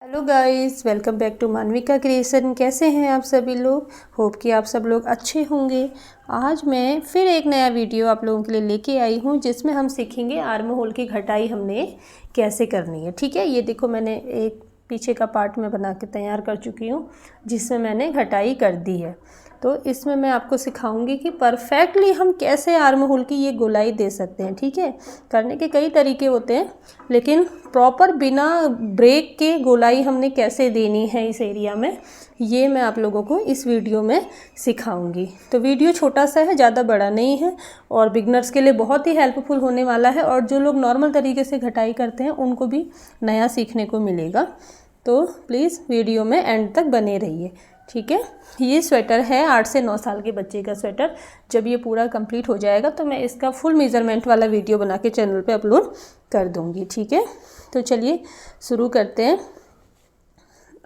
Hello guys, welcome back to Manvika creation. कैसे हैं आप सभी लोग? होप कि आप सब लोग अच्छे होंगे। आज मैं फिर एक नया वीडियो आप लोगों के लिए लेके आई हूँ जिसमें हम सीखेंगे आर्म होल की घटाई हमने कैसे करनी है। ठीक है, ये देखो मैंने एक पीछे का पार्ट में बना के तैयार कर चुकी हूँ जिसमें मैंने घटाई कर दी है। तो इसमें मैं आपको सिखाऊंगी कि परफेक्टली हम कैसे आर्म होल की ये गोलाई दे सकते हैं। ठीक है, करने के कई तरीके होते हैं लेकिन प्रॉपर बिना ब्रेक के गोलाई हमने कैसे देनी है इस एरिया में, ये मैं आप लोगों को इस वीडियो में सिखाऊंगी। तो वीडियो छोटा सा है, ज़्यादा बड़ा नहीं है और बिगनर्स के लिए बहुत ही हेल्पफुल होने वाला है और जो लोग नॉर्मल तरीके से घटाई करते हैं उनको भी नया सीखने को मिलेगा। तो प्लीज़ वीडियो में एंड तक बने रहिए। ठीक है, ये स्वेटर है 8 से 9 साल के बच्चे का स्वेटर। जब ये पूरा कंप्लीट हो जाएगा तो मैं इसका फुल मेज़रमेंट वाला वीडियो बना के चैनल पे अपलोड कर दूँगी। ठीक है, तो चलिए शुरू करते हैं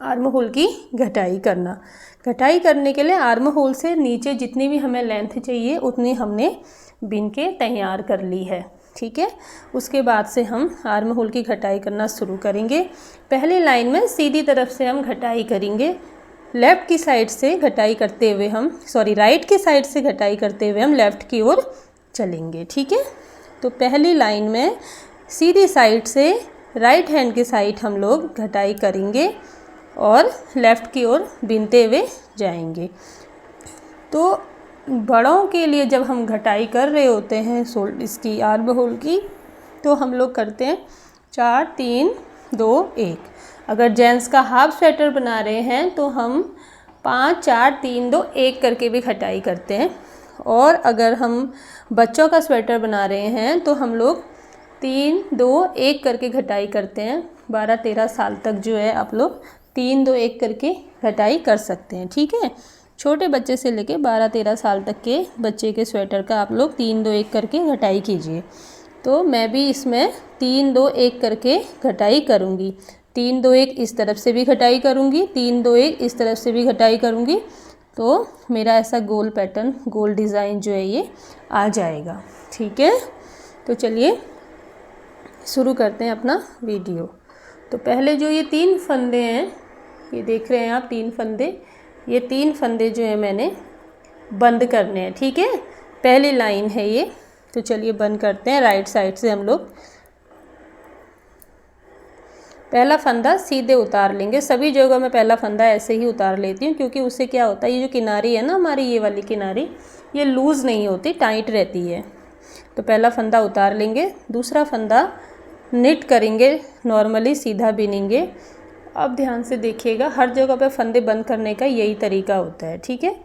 आर्म होल की घटाई करना। घटाई करने के लिए आर्म होल से नीचे जितनी भी हमें लेंथ चाहिए उतनी हमने बिन के तैयार कर ली है। ठीक है, उसके बाद से हम आर्म होल की घटाई करना शुरू करेंगे। पहली लाइन में सीधी तरफ से हम घटाई करेंगे। लेफ़्ट की साइड से घटाई करते हुए राइट की साइड से घटाई करते हुए हम लेफ़्ट की ओर चलेंगे। ठीक है, तो पहली लाइन में सीधी साइड से राइट हैंड की साइड हम लोग घटाई करेंगे और लेफ़्ट की ओर बिनते हुए जाएंगे। तो बड़ों के लिए जब हम घटाई कर रहे होते हैं इसकी आर्म होल की, तो हम लोग करते हैं 4 3 2 1। अगर जेंट्स का हाफ स्वेटर बना रहे हैं तो हम 5 4 3 2 1 करके भी घटाई करते हैं। और अगर हम बच्चों का स्वेटर बना रहे हैं तो हम लोग 3 2 1 करके घटाई करते हैं। 12 13 साल तक जो है आप लोग 3 2 1 करके घटाई कर सकते हैं। ठीक है, छोटे बच्चे से लेके 12 13 साल तक के बच्चे के स्वेटर का आप लोग 3 2 1 करके घटाई कीजिए। तो मैं भी इसमें 3 2 1 करके घटाई करूँगी। 3 2 1 इस तरफ से भी घटाई करूँगी, 3 2 1 इस तरफ से भी घटाई करूँगी। तो मेरा ऐसा गोल पैटर्न, गोल डिज़ाइन जो है ये आ जाएगा। ठीक है, तो चलिए शुरू करते हैं अपना वीडियो। तो पहले जो ये 3 फंदे हैं, ये देख रहे हैं आप 3 फंदे, ये 3 फंदे जो है मैंने बंद करने हैं। ठीक है, पहली लाइन है ये। तो चलिए बंद करते हैं। राइट साइड से हम लोग पहला फंदा सीधे उतार लेंगे। सभी जगह मैं पहला फंदा ऐसे ही उतार लेती हूँ क्योंकि उससे क्या होता है, ये जो किनारी है ना हमारी, ये वाली किनारी, ये लूज़ नहीं होती, टाइट रहती है। तो पहला फंदा उतार लेंगे, दूसरा फंदा निट करेंगे, नॉर्मली सीधा बिनेंगे। अब ध्यान से देखिएगा, हर जगह पे फंदे बंद करने का यही तरीका होता है। ठीक है,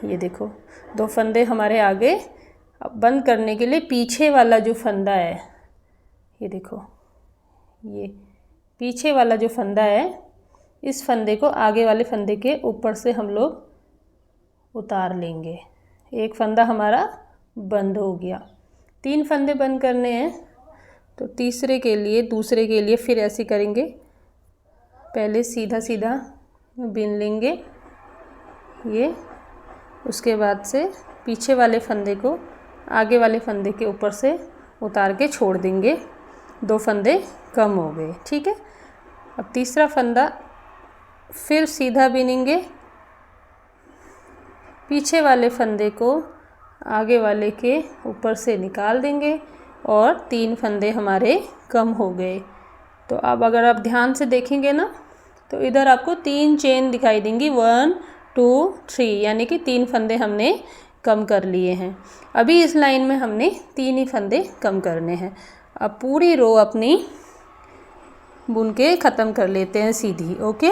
ये देखो 2 फंदे हमारे आगे। अब बंद करने के लिए पीछे वाला जो फंदा है, ये देखो, ये पीछे वाला जो फंदा है, इस फंदे को आगे वाले फंदे के ऊपर से हम लोग उतार लेंगे। एक फंदा हमारा बंद हो गया। 3 फंदे बंद करने हैं, तो तीसरे के लिए, दूसरे के लिए फिर ऐसे करेंगे। पहले सीधा सीधा बिन लेंगे ये, उसके बाद से पीछे वाले फंदे को आगे वाले फंदे के ऊपर से उतार के छोड़ देंगे। 2 फंदे कम हो गए। ठीक है, अब तीसरा फंदा फिर सीधा बिनेंगे, पीछे वाले फंदे को आगे वाले के ऊपर से निकाल देंगे और 3 फंदे हमारे कम हो गए। तो अब अगर आप ध्यान से देखेंगे ना, तो इधर आपको 3 चेन दिखाई देंगी, 1 2 3, यानी कि 3 फंदे हमने कम कर लिए हैं। अभी इस लाइन में हमने 3 ही फंदे कम करने हैं। अब पूरी रो अपनी बुन के ख़त्म कर लेते हैं सीधी। ओके,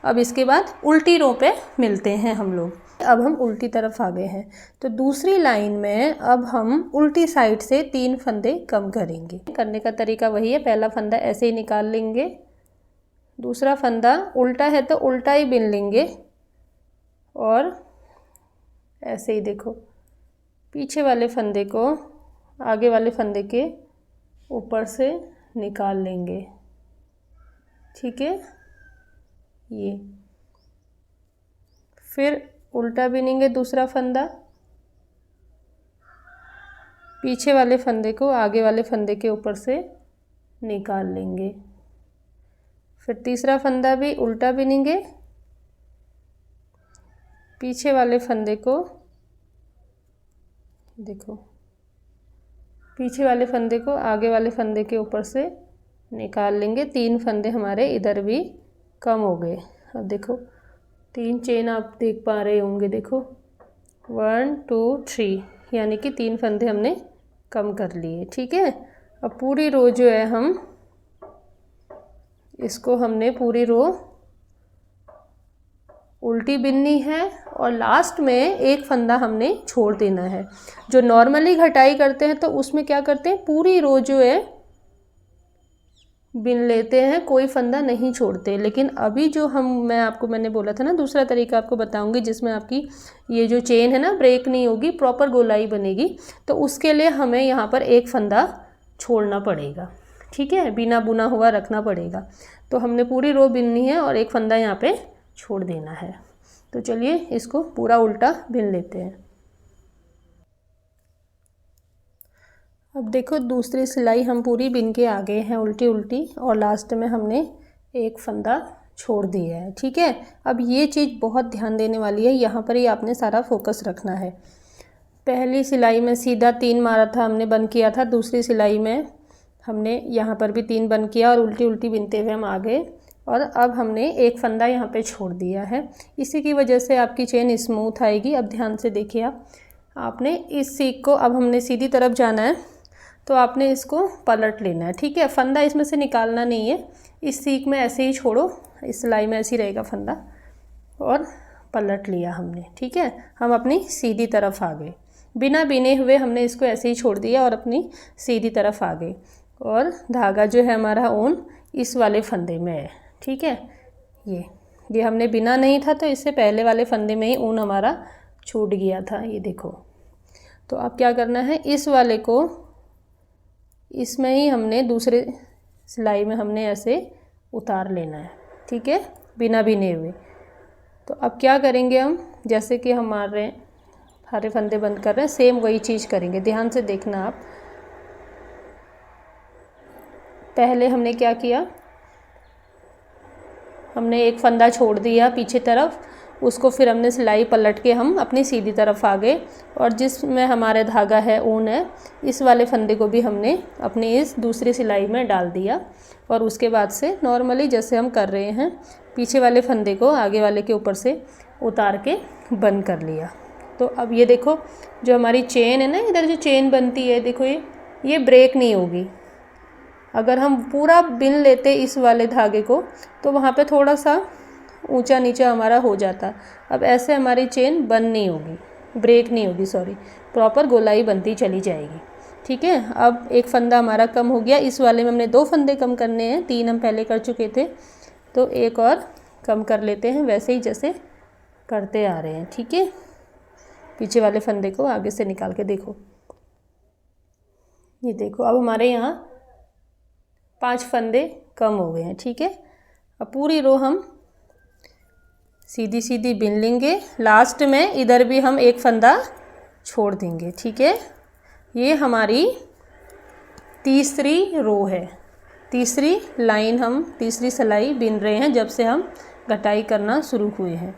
अब इसके बाद उल्टी रो पे मिलते हैं हम लोग। अब हम उल्टी तरफ आ गए हैं, तो दूसरी लाइन में अब हम उल्टी साइड से 3 फंदे कम करेंगे। करने का तरीका वही है, पहला फंदा ऐसे ही निकाल लेंगे, दूसरा फंदा उल्टा है तो उल्टा ही बिन लेंगे और ऐसे ही देखो पीछे वाले फंदे को आगे वाले फंदे के ऊपर से निकाल लेंगे। ठीक है, ये फिर उल्टा बिनेंगे दूसरा फंदा, पीछे वाले फंदे को आगे वाले फंदे के ऊपर से निकाल लेंगे। फिर तीसरा फंदा भी उल्टा बिनेंगे, पीछे वाले फंदे को देखो, पीछे वाले फंदे को आगे वाले फंदे के ऊपर से निकाल लेंगे। 3 फंदे हमारे इधर भी कम हो गए। अब देखो 3 चेन आप देख पा रहे होंगे, देखो 1 2 3, यानी कि 3 फंदे हमने कम कर लिए। ठीक है, अब पूरी रो जो है हम इसको हमने पूरी रो उल्टी बिननी है और लास्ट में एक फंदा हमने छोड़ देना है। जो नॉर्मली घटाई करते हैं तो उसमें क्या करते हैं, पूरी रो जो है बिन लेते हैं, कोई फंदा नहीं छोड़ते। लेकिन अभी जो मैंने बोला था ना, दूसरा तरीका आपको बताऊंगी जिसमें आपकी ये जो चेन है ना ब्रेक नहीं होगी, प्रॉपर गोलाई बनेगी। तो उसके लिए हमें यहाँ पर एक फंदा छोड़ना पड़ेगा। ठीक है, बिना बुना हुआ रखना पड़ेगा। तो हमने पूरी रो बिननी है और एक फंदा यहाँ पे छोड़ देना है। तो चलिए इसको पूरा उल्टा बिन लेते हैं। अब देखो दूसरी सिलाई हम पूरी बिन के आ गए हैं उल्टी उल्टी, और लास्ट में हमने एक फंदा छोड़ दिया है। ठीक है, अब ये चीज़ बहुत ध्यान देने वाली है, यहाँ पर ही आपने सारा फोकस रखना है। पहली सिलाई में सीधा 3 मारा था हमने, बंद किया था। दूसरी सिलाई में हमने यहाँ पर भी 3 बंद किया और उल्टी उल्टी बिनते हुए हम आ गए। और अब हमने एक फंदा यहाँ पे छोड़ दिया है। इसी की वजह से आपकी चेन स्मूथ आएगी। अब ध्यान से देखिए, आपने इस सीख को, अब हमने सीधी तरफ जाना है तो आपने इसको पलट लेना है। ठीक है, फंदा इसमें से निकालना नहीं है, इस सीख में ऐसे ही छोड़ो, इस सिलाई में ऐसे ही रहेगा फंदा, और पलट लिया हमने। ठीक है, हम अपनी सीधी तरफ आ गए, बिना बिने हुए हमने इसको ऐसे ही छोड़ दिया और अपनी सीधी तरफ आ गए। और धागा जो है हमारा ऊन इस वाले फंदे में है। ठीक है, ये हमने बिना नहीं था तो इससे पहले वाले फंदे में ही ऊन हमारा छूट गया था, ये देखो। तो अब क्या करना है, इस वाले को इसमें ही हमने दूसरे सिलाई में हमने ऐसे उतार लेना है। ठीक है, बिना बिने हुए। तो अब क्या करेंगे हम, जैसे कि हम मार रहे हैं, सारे फंदे बंद कर रहे हैं, सेम वही चीज़ करेंगे। ध्यान से देखना आप, पहले हमने क्या किया, हमने एक फंदा छोड़ दिया पीछे तरफ, उसको फिर हमने सिलाई पलट के हम अपनी सीधी तरफ आ गए, और जिसमें हमारे धागा है ऊन है, इस वाले फंदे को भी हमने अपनी इस दूसरी सिलाई में डाल दिया। और उसके बाद से नॉर्मली जैसे हम कर रहे हैं, पीछे वाले फंदे को आगे वाले के ऊपर से उतार के बंद कर लिया। तो अब ये देखो, जो हमारी चेन है ना, इधर जो चेन बनती है देखो, ये ब्रेक नहीं होगी। अगर हम पूरा बिन लेते इस वाले धागे को तो वहाँ पे थोड़ा सा ऊंचा नीचा हमारा हो जाता। अब ऐसे हमारी चेन बंद नहीं होगी, ब्रेक नहीं होगी, सॉरी, प्रॉपर गोलाई बनती चली जाएगी। ठीक है, अब एक फंदा हमारा कम हो गया। इस वाले में हमने 2 फंदे कम करने हैं, 3 हम पहले कर चुके थे, तो एक और कम कर लेते हैं, वैसे ही जैसे करते आ रहे हैं। ठीक है, पीछे वाले फंदे को आगे से निकाल के देखो, ये देखो, अब हमारे यहाँ 5 फंदे कम हो गए हैं। ठीक है, अब पूरी रो हम सीधी सीधी बिन लेंगे, लास्ट में इधर भी हम एक फंदा छोड़ देंगे। ठीक है, ये हमारी तीसरी रो है, तीसरी लाइन, हम तीसरी सिलाई बिन रहे हैं जब से हम घटाई करना शुरू हुए हैं।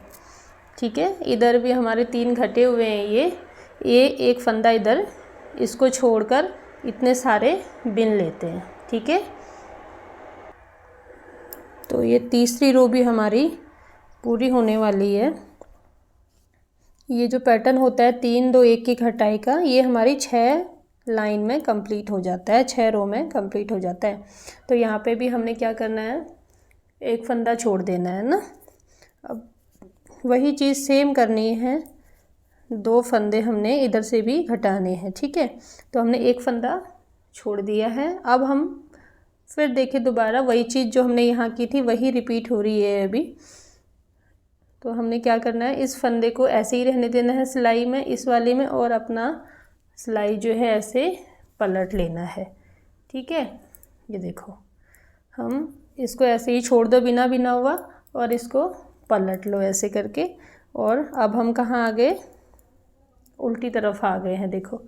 ठीक है, इधर भी हमारे 3 घटे हुए हैं, ये एक फंदा इधर, इसको छोड़कर इतने सारे बिन लेते हैं। ठीक है, तो ये तीसरी रो भी हमारी पूरी होने वाली है। ये जो पैटर्न होता है 3 2 1 की घटाई का, ये हमारी 6 लाइन में कंप्लीट हो जाता है, 6 रो में कंप्लीट हो जाता है। तो यहाँ पे भी हमने क्या करना है, एक फंदा छोड़ देना है ना। अब वही चीज़ सेम करनी है, 2 फंदे हमने इधर से भी घटाने हैं। ठीक है, तो हमने एक फंदा छोड़ दिया है। अब हम फिर देखें दोबारा वही चीज़ जो हमने यहाँ की थी वही रिपीट हो रही है अभी। तो हमने क्या करना है, इस फंदे को ऐसे ही रहने देना है सिलाई में, इस वाले में, और अपना सिलाई जो है ऐसे पलट लेना है। ठीक है, ये देखो, हम इसको ऐसे ही छोड़ दो बिना बिना हुआ, और इसको पलट लो ऐसे करके। और अब हम कहाँ आ गए, उल्टी तरफ आ गए हैं, देखो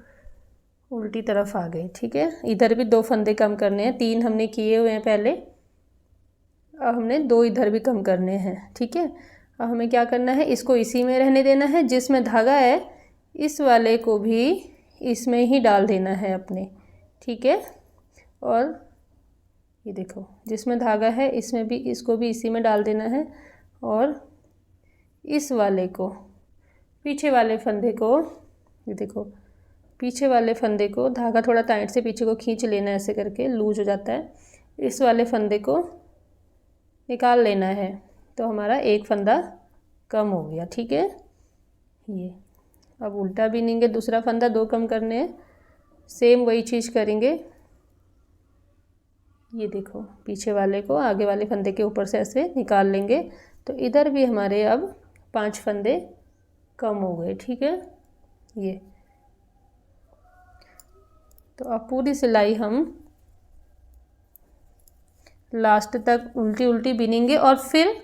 उल्टी तरफ आ गए। ठीक है, इधर भी 2 फंदे कम करने हैं, 3 हमने किए हुए हैं पहले, अब हमने 2 इधर भी कम करने हैं, ठीक है। अब हमें क्या करना है, इसको इसी में रहने देना है, जिसमें धागा है इस वाले को भी इसमें ही डाल देना है अपने, ठीक है। और ये देखो, जिसमें धागा है इसमें भी, इसको भी इसी में डाल देना है। और इस वाले को, पीछे वाले फंदे को, ये देखो पीछे वाले फंदे को, धागा थोड़ा टाइट से पीछे को खींच लेना है, ऐसे करके लूज हो जाता है। इस वाले फंदे को निकाल लेना है, तो हमारा एक फंदा कम हो गया, ठीक है। ये अब उल्टा बिनेंगे, दूसरा फंदा 2 कम करने हैं, सेम वही चीज़ करेंगे। ये देखो, पीछे वाले को आगे वाले फंदे के ऊपर से ऐसे निकाल लेंगे, तो इधर भी हमारे अब 5 फंदे कम हो गए, ठीक है। ये तो अब पूरी सिलाई हम लास्ट तक उल्टी उल्टी बिनेंगे और फिर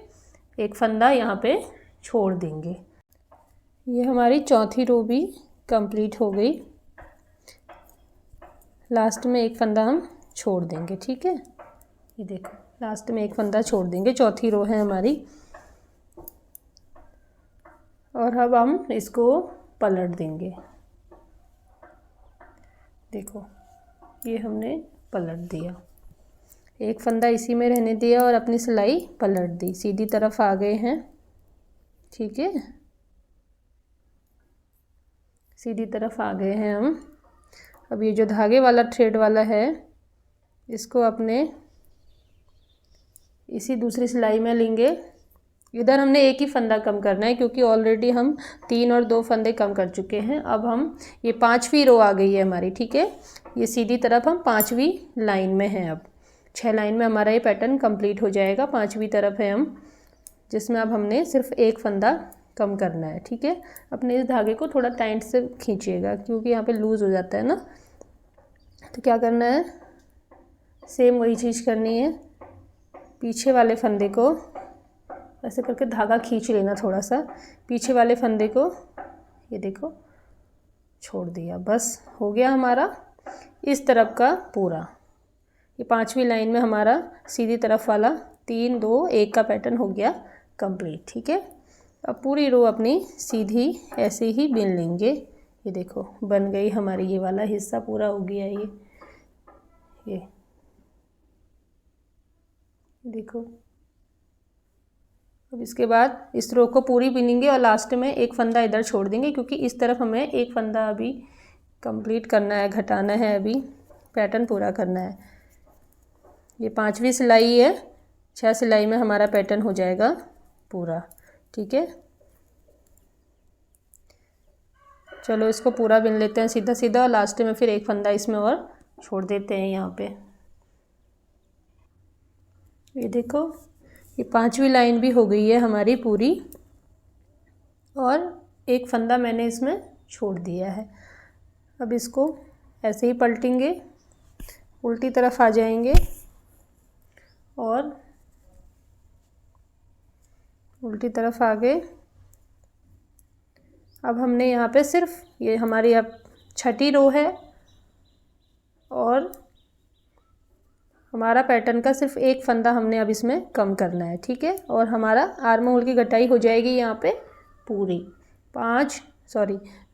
एक फंदा यहाँ पे छोड़ देंगे। ये हमारी चौथी रो भी कंप्लीट हो गई। लास्ट में एक फंदा हम छोड़ देंगे, ठीक है। ये देखो, लास्ट में एक फंदा छोड़ देंगे, चौथी रो है हमारी। और अब हम इसको पलट देंगे। देखो, ये हमने पलट दिया, एक फंदा इसी में रहने दिया और अपनी सिलाई पलट दी, सीधी तरफ आ गए हैं, ठीक है। सीधी तरफ आ गए हैं हम। अब ये जो धागे वाला थ्रेड वाला है, इसको अपने इसी दूसरी सिलाई में लेंगे। इधर हमने एक ही फंदा कम करना है, क्योंकि ऑलरेडी हम 3 और 2 फंदे कम कर चुके हैं। अब हम, ये 5वीं रो आ गई है हमारी, ठीक है। ये सीधी तरफ हम 5वीं लाइन में हैं। अब 6 लाइन में हमारा ये पैटर्न कंप्लीट हो जाएगा। 5वीं तरफ है हम, जिसमें अब हमने सिर्फ एक फंदा कम करना है, ठीक है। अपने इस धागे को थोड़ा टाइट से खींचिएगा, क्योंकि यहाँ पे लूज़ हो जाता है ना। तो क्या करना है, सेम वही चीज़ करनी है। पीछे वाले फंदे को ऐसे करके धागा खींच लेना थोड़ा सा, पीछे वाले फंदे को ये देखो छोड़ दिया, बस हो गया हमारा इस तरफ का पूरा। ये 5वीं लाइन में हमारा सीधी तरफ वाला 3 2 1 का पैटर्न हो गया कंप्लीट, ठीक है। अब पूरी रो अपनी सीधी ऐसे ही बिन लेंगे। ये देखो, बन गई हमारी, ये वाला हिस्सा पूरा हो गया। ये देखो, अब इसके बाद इस रो को पूरी बिनेंगे और लास्ट में एक फंदा इधर छोड़ देंगे, क्योंकि इस तरफ हमें एक फंदा अभी कंप्लीट करना है, घटाना है, अभी पैटर्न पूरा करना है। ये 5वीं सिलाई है, 6 सिलाई में हमारा पैटर्न हो जाएगा पूरा, ठीक है। चलो इसको पूरा बिन लेते हैं सीधा सीधा, और लास्ट में फिर एक फंदा इसमें और छोड़ देते हैं यहाँ पे। ये देखो, ये 5वीं लाइन भी हो गई है हमारी पूरी, और एक फंदा मैंने इसमें छोड़ दिया है। अब इसको ऐसे ही पलटेंगे, उल्टी तरफ आ जाएंगे और उल्टी तरफ आ गए। अब हमने यहाँ पे सिर्फ, ये हमारी अब 6ठी रो है और हमारा पैटर्न का सिर्फ एक फंदा हमने अब इसमें कम करना है, ठीक है। और हमारा आर्म होल की कटाई हो जाएगी यहाँ पे पूरी।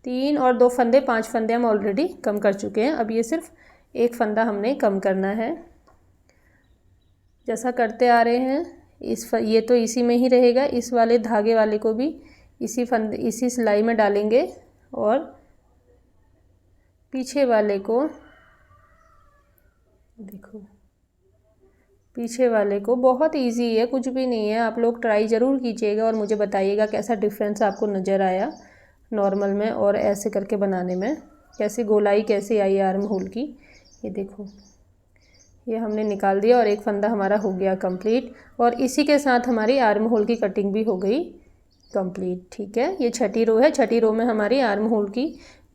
3 और 2 फंदे, 5 फंदे हम ऑलरेडी कम कर चुके हैं। अब ये सिर्फ एक फंदा हमने कम करना है, जैसा करते आ रहे हैं। ये तो इसी में ही रहेगा। इस वाले धागे वाले को भी इसी सिलाई में डालेंगे और पीछे वाले को, देखो पीछे वाले को, बहुत इजी है, कुछ भी नहीं है। आप लोग ट्राई ज़रूर कीजिएगा और मुझे बताइएगा कैसा डिफरेंस आपको नज़र आया नॉर्मल में और ऐसे करके बनाने में, कैसे गोलाई कैसे आई आर्म होल की। ये देखो, ये हमने निकाल दिया और एक फंदा हमारा हो गया कंप्लीट, और इसी के साथ हमारी आर्म होल की कटिंग भी हो गई कंप्लीट, ठीक है। ये 6ठी रो है, 6ठी रो में हमारी आर्म होल की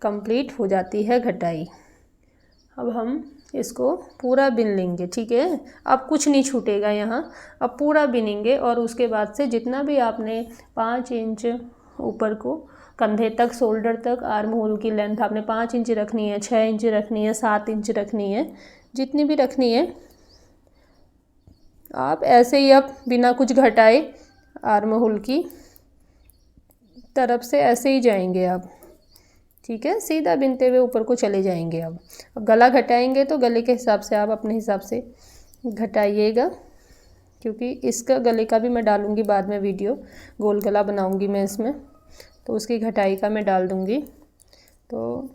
कंप्लीट हो जाती है घटाई। अब हम इसको पूरा बिन लेंगे, ठीक है। अब कुछ नहीं छूटेगा यहाँ, अब पूरा बिनेंगे और उसके बाद से जितना भी आपने 5 इंच ऊपर को कंधे तक, शोल्डर तक आर्म होल की लेंथ आपने 5 इंच रखनी है, 6 इंच रखनी है, 7 इंच रखनी है, जितनी भी रखनी है आप ऐसे ही अब बिना कुछ घटाए आर्म होल की तरफ से ऐसे ही जाएंगे आप, ठीक है, सीधा बिनते हुए ऊपर को चले जाएंगे। अब गला घटाएंगे तो गले के हिसाब से आप अपने हिसाब से घटाइएगा, क्योंकि इसका गले का भी मैं डालूँगी बाद में वीडियो, गोल गला बनाऊँगी मैं इसमें, तो उसकी घटाई का मैं डाल दूँगी। तो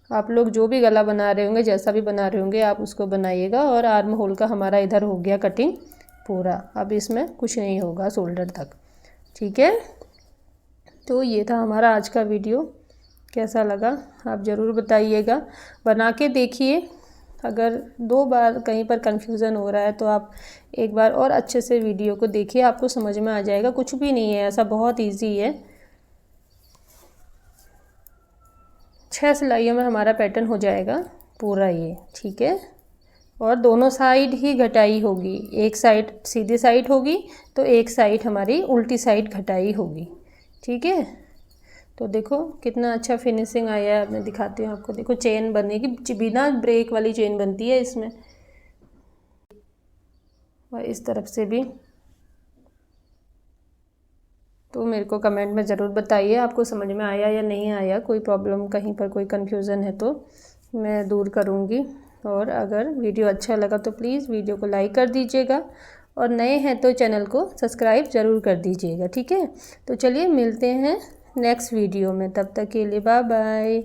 आप लोग जो भी गला बना रहे होंगे, जैसा भी बना रहे होंगे, आप उसको बनाइएगा। और आर्म होल का हमारा इधर हो गया कटिंग पूरा, अब इसमें कुछ नहीं होगा शोल्डर तक, ठीक है। तो ये था हमारा आज का वीडियो, कैसा लगा आप ज़रूर बताइएगा, बना के देखिए। अगर 2 बार कहीं पर कन्फ्यूज़न हो रहा है तो आप एक बार और अच्छे से वीडियो को देखिए, आपको समझ में आ जाएगा। कुछ भी नहीं है ऐसा, बहुत ईजी है। 6 सिलाइयों में हमारा पैटर्न हो जाएगा पूरा ये, ठीक है। और दोनों साइड ही घटाई होगी, एक साइड सीधी साइड होगी तो एक साइड हमारी उल्टी साइड घटाई होगी, ठीक है। तो देखो कितना अच्छा फिनिशिंग आया है, मैं दिखाती हूँ आपको। देखो चेन बनेगी, बिना ब्रेक वाली चेन बनती है इसमें, और इस तरफ से भी। तो मेरे को कमेंट में ज़रूर बताइए आपको समझ में आया या नहीं आया। कोई प्रॉब्लम, कहीं पर कोई कन्फ्यूज़न है तो मैं दूर करूँगी। और अगर वीडियो अच्छा लगा तो प्लीज़ वीडियो को लाइक कर दीजिएगा, और नए हैं तो चैनल को सब्सक्राइब ज़रूर कर दीजिएगा, ठीक है। तो चलिए मिलते हैं नेक्स्ट वीडियो में, तब तक के लिए बाय बाय।